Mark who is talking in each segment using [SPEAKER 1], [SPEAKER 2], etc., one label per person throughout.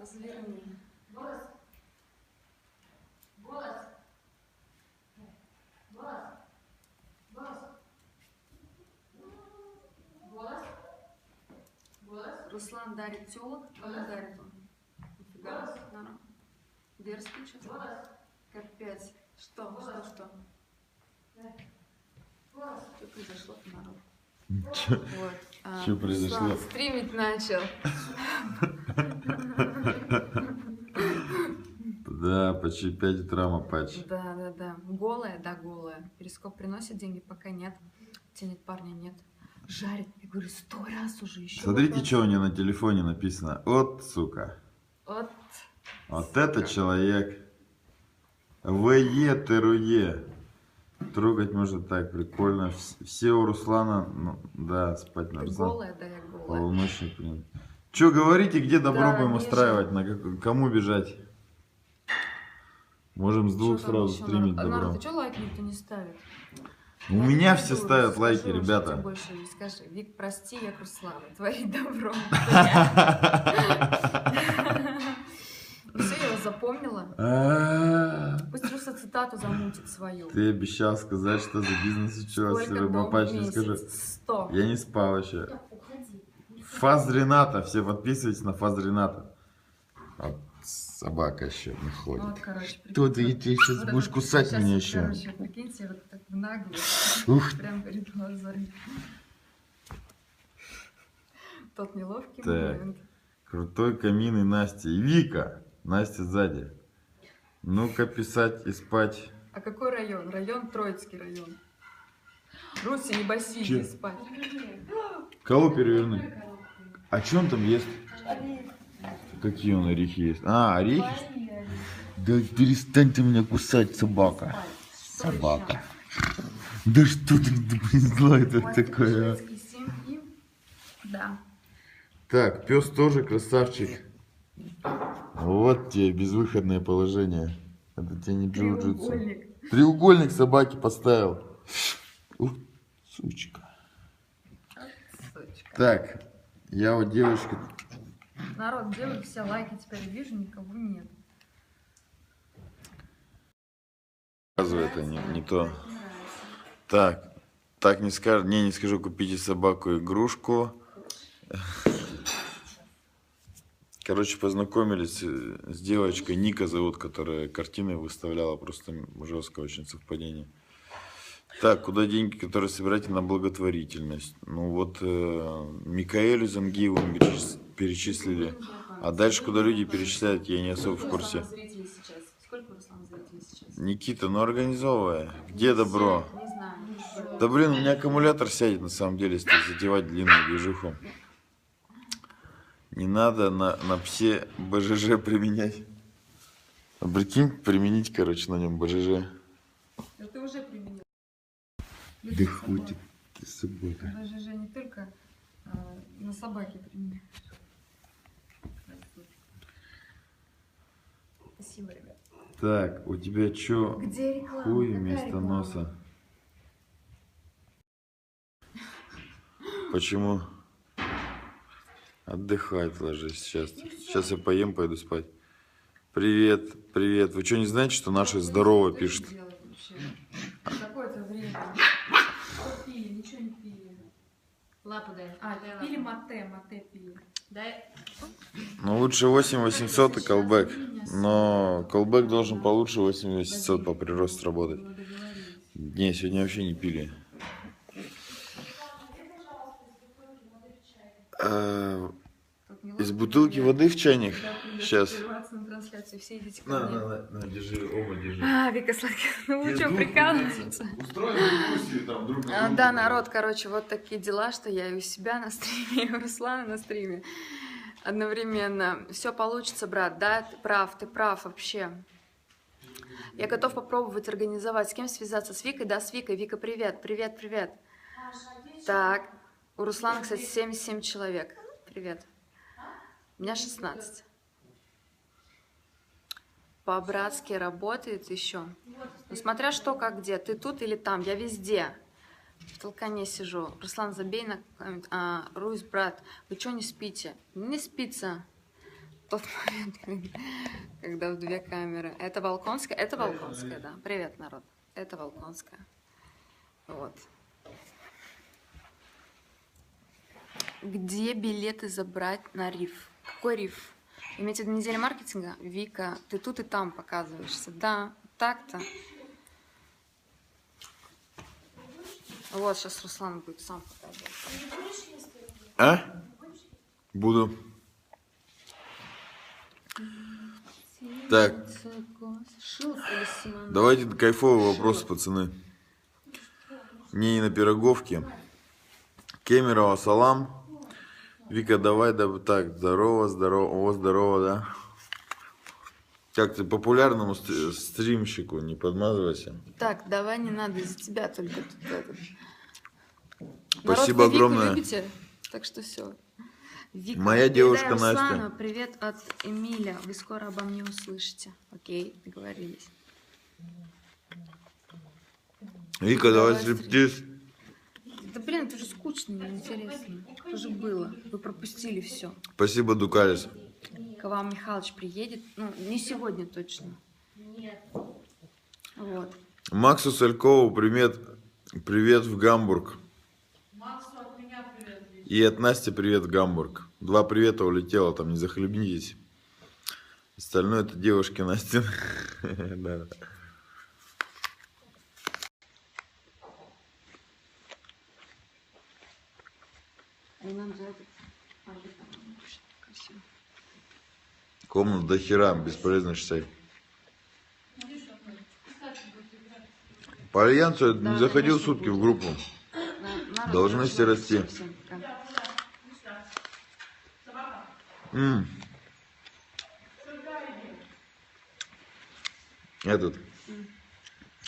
[SPEAKER 1] Разверни.
[SPEAKER 2] Голос. Голос. Голос. Голос. Голос. Голос.
[SPEAKER 1] Руслан дарит тёлок, кому дарит он? Нифига. Дерзкий что-то.
[SPEAKER 2] Голос.
[SPEAKER 1] Капец. Что?
[SPEAKER 2] Голос.
[SPEAKER 1] Что?
[SPEAKER 2] Голос.
[SPEAKER 1] Что произошло, народ?
[SPEAKER 3] Что
[SPEAKER 1] Вот.
[SPEAKER 3] произошло?
[SPEAKER 1] Руслан стримить начал.
[SPEAKER 3] Да, почти 5 утра мапач.
[SPEAKER 1] Да. Голая, да, голая. Перископ приносит деньги, пока нет. Тянет парня, нет. Жарит. Я говорю, 100 раз уже еще.
[SPEAKER 3] Смотрите, что у нее на телефоне написано. Вот, сука.
[SPEAKER 1] Вот.
[SPEAKER 3] Вот это человек. ВЕ-ТРУЕ. Трогать можно так, прикольно. Все у Руслана, ну, да, спать на
[SPEAKER 1] Ты
[SPEAKER 3] Руслан.
[SPEAKER 1] голая, да, я голая.
[SPEAKER 3] Полуночник принят. Че, говорите, где добро
[SPEAKER 1] Да,
[SPEAKER 3] будем
[SPEAKER 1] вижу.
[SPEAKER 3] устраивать, кому бежать? Можем с двух
[SPEAKER 1] Чё там
[SPEAKER 3] сразу
[SPEAKER 1] ещё,
[SPEAKER 3] стримить
[SPEAKER 1] народ?
[SPEAKER 3] добро.
[SPEAKER 1] Народ, ты что лайки никто не ставит?
[SPEAKER 3] У меня
[SPEAKER 1] Я
[SPEAKER 3] все
[SPEAKER 1] не
[SPEAKER 3] ставят
[SPEAKER 1] скажу,
[SPEAKER 3] лайки,
[SPEAKER 1] что тебе
[SPEAKER 3] ребята.
[SPEAKER 1] больше не скажи. Вик, прости, я Руслана. Творить добро. Ну все, я его запомнила. Пусть просто цитату замутит свою.
[SPEAKER 3] Ты обещал сказать, что за бизнес училась.
[SPEAKER 1] Сколько дом
[SPEAKER 3] Мапач,
[SPEAKER 1] в
[SPEAKER 3] не скажу.
[SPEAKER 1] месяц? 100.
[SPEAKER 3] Я не спал вообще.
[SPEAKER 2] Уходи.
[SPEAKER 3] Фаз Рената, все подписывайтесь на Фаз Рената. Вот собака еще не
[SPEAKER 1] Ну,
[SPEAKER 3] ходит.
[SPEAKER 1] вот, короче,
[SPEAKER 3] Кто ты,
[SPEAKER 1] прикинь,
[SPEAKER 3] ты сейчас
[SPEAKER 1] вот
[SPEAKER 3] будешь
[SPEAKER 1] это-
[SPEAKER 3] кусать
[SPEAKER 1] щас,
[SPEAKER 3] меня еще?
[SPEAKER 1] Короче, прикиньте, вот так в наглую.
[SPEAKER 3] Ух.
[SPEAKER 1] Прям перед глазами. Тот неловкий
[SPEAKER 3] Так.
[SPEAKER 1] момент.
[SPEAKER 3] Крутой камин и Настя. И Вика. Настя сзади. Ну-ка писать и спать.
[SPEAKER 1] А какой район? Район Троицкий район. Руси, не баси,
[SPEAKER 3] Чё?
[SPEAKER 1] иди спать.
[SPEAKER 3] Кого перевернуть? А что он там ест? Какие он орехи есть? А, орехи? Да перестань ты меня кусать, собака. Собака. Да что ты принесла это такое? А?
[SPEAKER 1] Троицкий 7 и... Да.
[SPEAKER 3] Так, пес тоже красавчик. Вот тебе безвыходное положение. Это тебе не джиу-джитсу.
[SPEAKER 1] Треугольник.
[SPEAKER 3] Треугольник собаке поставил. Ух, сучка.
[SPEAKER 1] Сучка.
[SPEAKER 3] Так, я вот девочка.
[SPEAKER 1] Народ, где вы все лайки теперь вижу, никого нет.
[SPEAKER 3] Показывай, это не то. Так не скажу, не скажу, купите собаку игрушку. Короче, познакомились с девочкой, Ника зовут, которая картины выставляла, просто жесткое очень совпадение. Так, куда деньги, которые собираете на благотворительность? Ну вот Микаэлю Зангиеву перечислили, а дальше куда люди перечисляют, я не особо в курсе.
[SPEAKER 1] Сколько у Руслана зрителей сейчас?
[SPEAKER 3] Никита, ну организовывай. Где добро?
[SPEAKER 1] Не знаю.
[SPEAKER 3] Да блин, у меня аккумулятор сядет на самом деле, если задевать длинную движуху. Не надо на псе БЖЖ применять. А прикинь, применить, короче, на нем БЖЖ.
[SPEAKER 1] Да ты уже применил.
[SPEAKER 3] Да хватит ты собака.
[SPEAKER 1] Даже же не только на собаке применяешь. Спасибо, ребят.
[SPEAKER 3] Так, у тебя чё?
[SPEAKER 1] Где реклама?
[SPEAKER 3] Хуй
[SPEAKER 1] Какая
[SPEAKER 3] вместо
[SPEAKER 1] реклама?
[SPEAKER 3] носа. Почему? Отдыхать ложись сейчас. Сейчас я поем, пойду спать. Привет, привет. Вы что, не знаете, что наши здорово пишут?
[SPEAKER 1] Какое-то время. Что пили? Ничего не пили.
[SPEAKER 2] Лапу дай.
[SPEAKER 1] А, пили мате пили.
[SPEAKER 2] Дай.
[SPEAKER 3] Ну, лучше 8800 и колбэк. Но колбэк должен получше 8800 по приросту работать. Не, сегодня вообще не пили. Из бутылки воды в чайник? Сейчас.
[SPEAKER 1] На трансляцию все идите ко
[SPEAKER 3] На,
[SPEAKER 1] мне.
[SPEAKER 3] на, держи, оба держи.
[SPEAKER 1] А, Вика сладкая. Ну вы что, прикалываетесь?
[SPEAKER 3] Устроим дискуссию там друг на друга.
[SPEAKER 1] Да, народ, короче, вот такие дела, что я и у себя на стриме, и у Руслана на стриме одновременно. Все получится, брат, да, ты прав вообще. Я готов попробовать организовать. С кем связаться? С Викой? Да, с Викой. Вика, привет, привет, привет. Так, у Руслана, кстати, 77 человек. Привет. У меня 16. По-братски работает еще. Ну, смотря что, как, где. Ты тут или там? Я везде. В толкане сижу. Руслан, забей на коммент. Русь, брат, вы что не спите? Не спится. тот момент, когда в две камеры. Это Волконская? Это Волконская, да. Привет, народ. Это Волконская. Вот. Где билеты забрать на риф? Какой риф? Имеете в виду неделю маркетинга? Вика, ты тут и там показываешься. Да, так-то. Вот, сейчас Руслан будет сам показывать.
[SPEAKER 3] А? Буду. Так,
[SPEAKER 1] Шилов или Симонов?
[SPEAKER 3] давайте кайфовый вопрос, пацаны. Не на пироговке. Кемерово, салам. Вика, давай, да, так, здорово, здорово, о, здорово, да. Как ты популярному стримщику не подмазывайся.
[SPEAKER 1] Так, давай, не надо, из-за тебя только тут этот.
[SPEAKER 3] Спасибо
[SPEAKER 1] Народ, вы Вику
[SPEAKER 3] огромное.
[SPEAKER 1] любите? Так что все. Вика,
[SPEAKER 3] Моя
[SPEAKER 1] передай
[SPEAKER 3] девушка
[SPEAKER 1] Руслану
[SPEAKER 3] Настя.
[SPEAKER 1] привет от Эмиля. Вы скоро обо мне услышите. Окей, договорились.
[SPEAKER 3] Вика, давай
[SPEAKER 1] Давай,
[SPEAKER 3] стриптиз.
[SPEAKER 1] Да блин, это же скучно, неинтересно. Что же было? Вы пропустили все.
[SPEAKER 3] Спасибо, Дукалис.
[SPEAKER 1] К вам Михалыч приедет. Ну, не сегодня точно.
[SPEAKER 2] Нет.
[SPEAKER 1] Вот.
[SPEAKER 3] Максу Салькову привет, привет в Гамбург.
[SPEAKER 2] Максу от меня привет.
[SPEAKER 3] И от Насти привет в Гамбург. 2 привета улетело, там не захлебнитесь. Остальное это девушки Насти. Да.
[SPEAKER 1] И нам за этот... Красиво.
[SPEAKER 3] Комнат до хера, бесполезно читать. По альянсу я
[SPEAKER 1] Да,
[SPEAKER 3] не заходил
[SPEAKER 1] конечно,
[SPEAKER 3] сутки в
[SPEAKER 1] будет.
[SPEAKER 3] группу.
[SPEAKER 1] Надо
[SPEAKER 3] Должности
[SPEAKER 1] хорошо.
[SPEAKER 3] расти.
[SPEAKER 1] Всем пока.
[SPEAKER 3] Этот.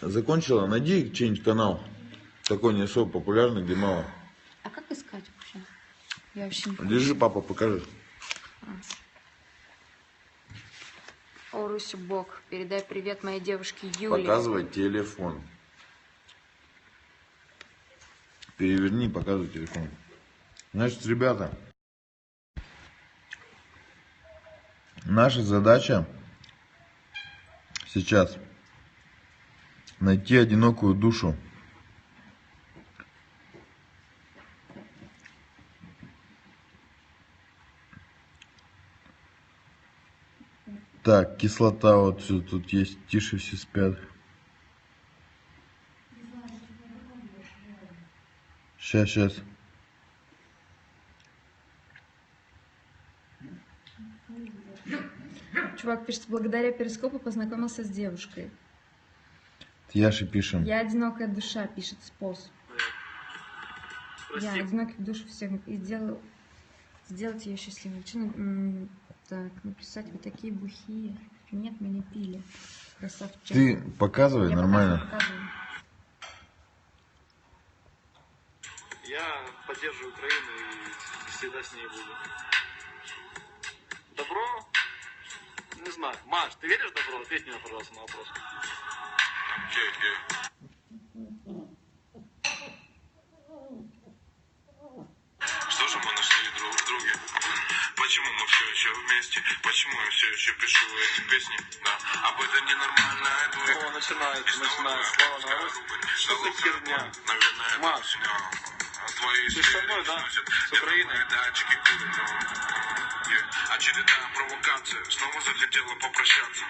[SPEAKER 3] Закончила, найди чей-нибудь канал. Такой не особо популярный, где мало.
[SPEAKER 1] А как искать вообще? Я вообще не понимаю.
[SPEAKER 3] Держи, папа, покажи.
[SPEAKER 1] О, Руся Бог, передай привет моей девушке Юле.
[SPEAKER 3] Показывай телефон. Переверни, показывай телефон. Значит, ребята, наша задача сейчас найти одинокую душу. Так, кислота вот все тут есть, тише все спят. Сейчас.
[SPEAKER 1] Чувак пишет, благодаря перископу познакомился с девушкой.
[SPEAKER 3] Яши пишем.
[SPEAKER 1] Я одинокая душа, пишет Спос. Я одиноких душ всех и сделать ее счастливой. Так, написать, вы такие бухие. Нет, мы не пили. Красавчик.
[SPEAKER 3] Ты показывай
[SPEAKER 1] Я
[SPEAKER 3] нормально.
[SPEAKER 1] показываю.
[SPEAKER 4] Я поддерживаю Украину и всегда с ней буду. Добро? Не знаю. Маш, ты веришь в добро? Ответь мне, пожалуйста, на вопрос.
[SPEAKER 5] Что же мы нашли друг в друге? Почему мы все еще вместе? Почему я все еще пишу эти песни? Да, об этом ненормально.
[SPEAKER 4] О, начинается слава на Русь. Что за херня?
[SPEAKER 5] Наверное,
[SPEAKER 4] Маш,
[SPEAKER 5] твои
[SPEAKER 4] ты со мной, да? С Украиной?
[SPEAKER 5] датчики курят. Очередная провокация. Снова захотела попрощаться.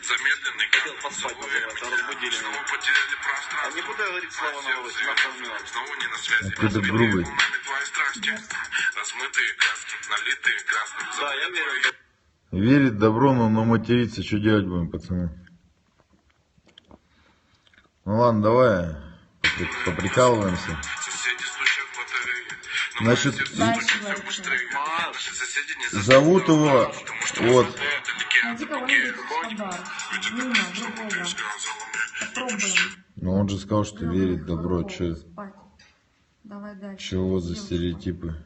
[SPEAKER 5] Замедленный
[SPEAKER 4] Хотел поспать, называется, разбудили
[SPEAKER 5] Снова
[SPEAKER 4] меня.
[SPEAKER 5] потеряли пространство.
[SPEAKER 4] А не буду я говорить слава на Русь, нахуй мне.
[SPEAKER 5] Снова не на связи.
[SPEAKER 3] Какой-то грубый.
[SPEAKER 5] Волнами твои страсти. Размытые краски, налитые красным.
[SPEAKER 4] Да, я верю.
[SPEAKER 3] Верит добро, но материться. Что делать будем, пацаны? Ну ладно, давай поприкалываемся.
[SPEAKER 5] Соседи стучат в батареи. Но
[SPEAKER 3] Значит,
[SPEAKER 5] мое сердце
[SPEAKER 1] Дальше
[SPEAKER 5] стучит
[SPEAKER 1] говори.
[SPEAKER 5] все быстрее. Наши соседи не
[SPEAKER 3] зовут его вот
[SPEAKER 1] Найди кого-нибудь в бар. Мимо, другого. Попробуем.
[SPEAKER 3] Но он же сказал, что верит в добро. Че,
[SPEAKER 1] Спать. Давай дальше.
[SPEAKER 3] чего за
[SPEAKER 1] Девушка.
[SPEAKER 3] стереотипы?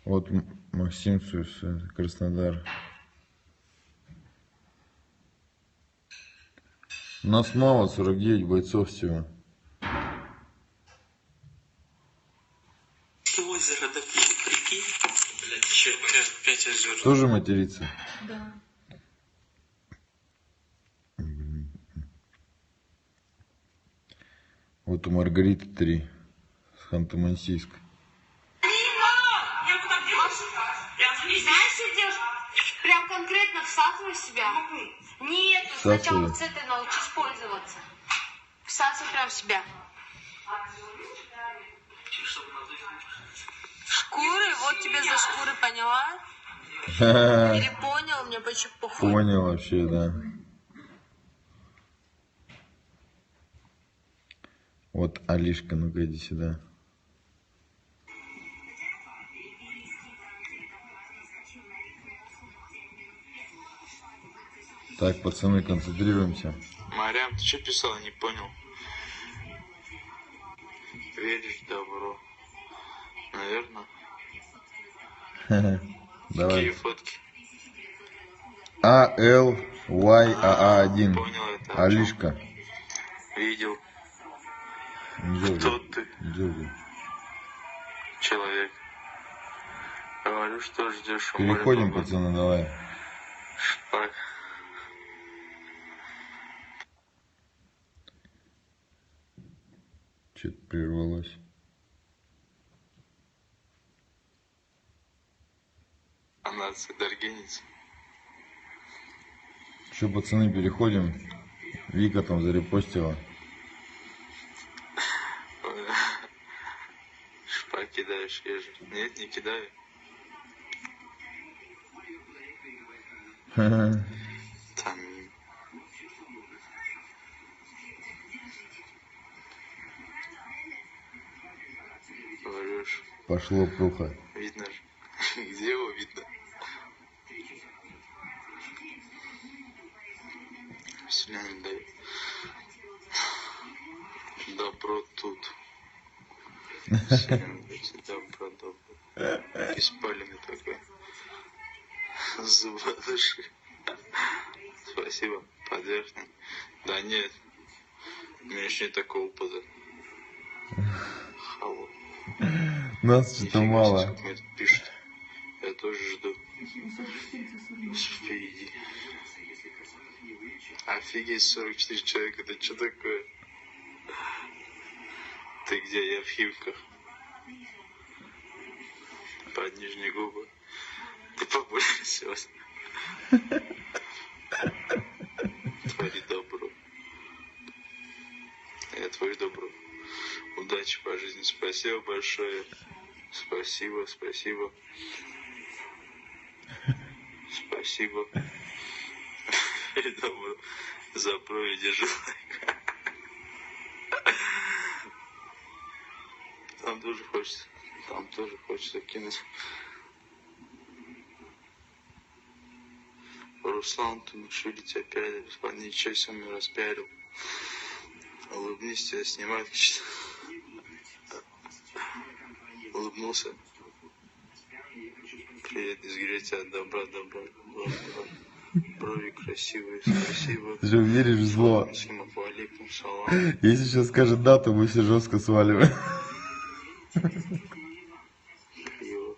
[SPEAKER 3] Вот Максим Сус, Краснодар. У нас мало, 49 бойцов всего.
[SPEAKER 6] озеро доплыл, прикинь. Блядь, еще 5 озер.
[SPEAKER 3] Тоже материться?
[SPEAKER 1] Да.
[SPEAKER 3] Вот у Маргариты 3 с Ханты-Мансийска.
[SPEAKER 7] Знаешь, идешь прям конкретно всасывай себя. Нет, сначала вот с этой научись пользоваться. Всасывай прям в себя. Шкуры, вот тебе за шкуры, поняла? Или понял, мне почему похуй.
[SPEAKER 3] Понял вообще, да. Вот Алишка, ну-ка иди сюда. Так, пацаны, концентрируемся.
[SPEAKER 5] Марям, ты что писала, не понял? Веришь в добро? Наверное. Какие
[SPEAKER 3] Давай.
[SPEAKER 5] фотки?
[SPEAKER 3] ALYAA1.
[SPEAKER 5] Понял это.
[SPEAKER 3] Алишка.
[SPEAKER 5] Видел.
[SPEAKER 3] Джорджи.
[SPEAKER 5] Кто ты?
[SPEAKER 3] Джорджи.
[SPEAKER 5] Человек. Говорю, что ждешь.
[SPEAKER 3] Переходим, пацаны, давай.
[SPEAKER 5] Шпак.
[SPEAKER 3] Что-то прервалось.
[SPEAKER 5] Она даргенец.
[SPEAKER 3] Что, пацаны, переходим. Вика там зарепостила.
[SPEAKER 5] Шпак кидаешь, я же. Нет, не кидаю. Там врешь.
[SPEAKER 3] Пошло плохо.
[SPEAKER 5] Видно же. Где его видно? Вселенная дает. Добро тут. Вселенная дает добро, добро. Испаленный такой. Зуба души. Спасибо, подвергну. Да нет. У меня еще не такого опыта. Халло.
[SPEAKER 3] Нас что-то мало.
[SPEAKER 5] Сколько мне тут пишут. Я тоже жду. Впереди. Офигеть, 44 человека, это что такое? Ты где? Я в Химках. Под нижней губы. Ты побольше сегодня. Твори добро. Я творю добро. Удачи по жизни. Спасибо большое. Спасибо, спасибо. Спасибо. Добро. За проведи желаю. Там тоже хочется кинуть. Руслан, ты Мишули тебя пялил, ничего себе распялил. Улыбнись, тебя снимают. Улыбнулся. Привет из Греции, добра. Брови красивые, спасибо.
[SPEAKER 3] Ты же веришь в зло.
[SPEAKER 5] Алейкум салам.
[SPEAKER 3] Если сейчас скажет дату, мы все жестко сваливаем.
[SPEAKER 5] Криво.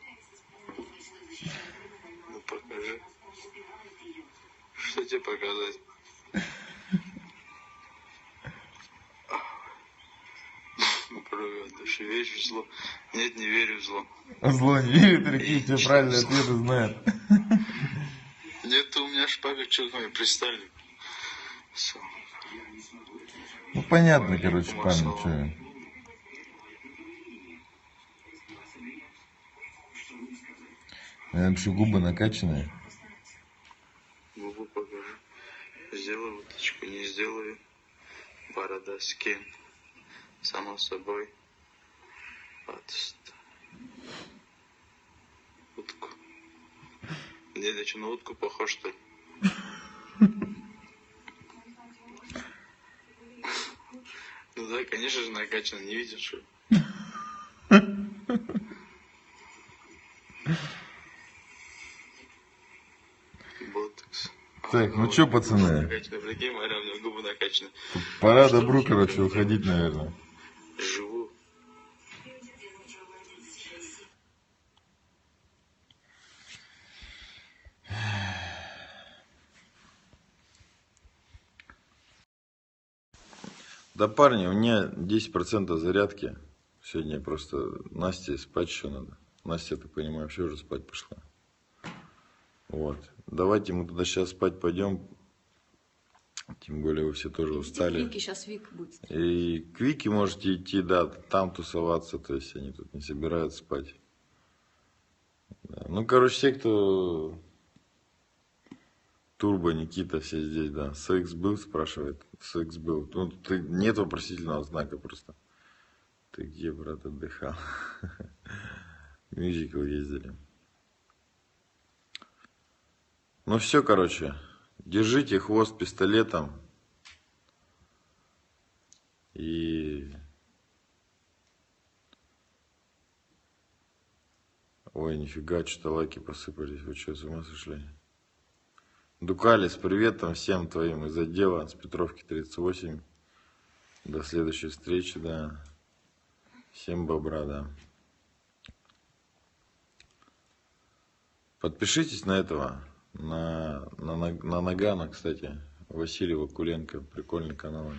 [SPEAKER 5] Ну покажи. Что тебе показать? Брови от души. Веришь в зло? Нет, не верю в зло.
[SPEAKER 3] Зло не верит, какие тебе правильные ответы знает.
[SPEAKER 5] Нет, у меня шпага, что ко мне пристали. Все.
[SPEAKER 3] Ну понятно, короче, парни, что. Вообще губы накачанные.
[SPEAKER 5] Губу покажу. Сделаю уточку, не сделаю. Борода с кем? Само собой. Утку. Нет, я что, на утку похож, что ли? Ну да, конечно же, накачан, не видишь, что ли? Ботокс.
[SPEAKER 3] Так, ну чё, пацаны?
[SPEAKER 5] Прикинь, Мария, у меня губы накачаны.
[SPEAKER 3] Пора добру, короче, уходить, наверное.
[SPEAKER 5] Живу.
[SPEAKER 3] Да, парни, у меня 10% зарядки. Сегодня просто Насте спать еще надо. Настя, я так понимаю, вообще уже спать пошла. Вот. Давайте мы туда сейчас спать пойдем. Тем более вы все тоже устали.
[SPEAKER 1] Вики, сейчас Вик будет.
[SPEAKER 3] И к Вике можете идти, да, там тусоваться. То есть они тут не собираются спать. Да. Ну, короче, все, кто... Турбо, Никита, все здесь, да. Секс был, спрашивает. Секс был. Ну, нет вопросительного знака просто. Ты где, брат, отдыхал? Мюзикл ездили. Ну все, короче. Держите хвост пистолетом. И... Ой, нифига, что-то лайки посыпались. Вы что, с ума сошли? Дукалис, привет там всем твоим из отдела с Петровки 38. До следующей встречи, да. Всем бобра, да. Подпишитесь на этого, на Нагана, кстати. Василий Вакуленко, прикольный канал.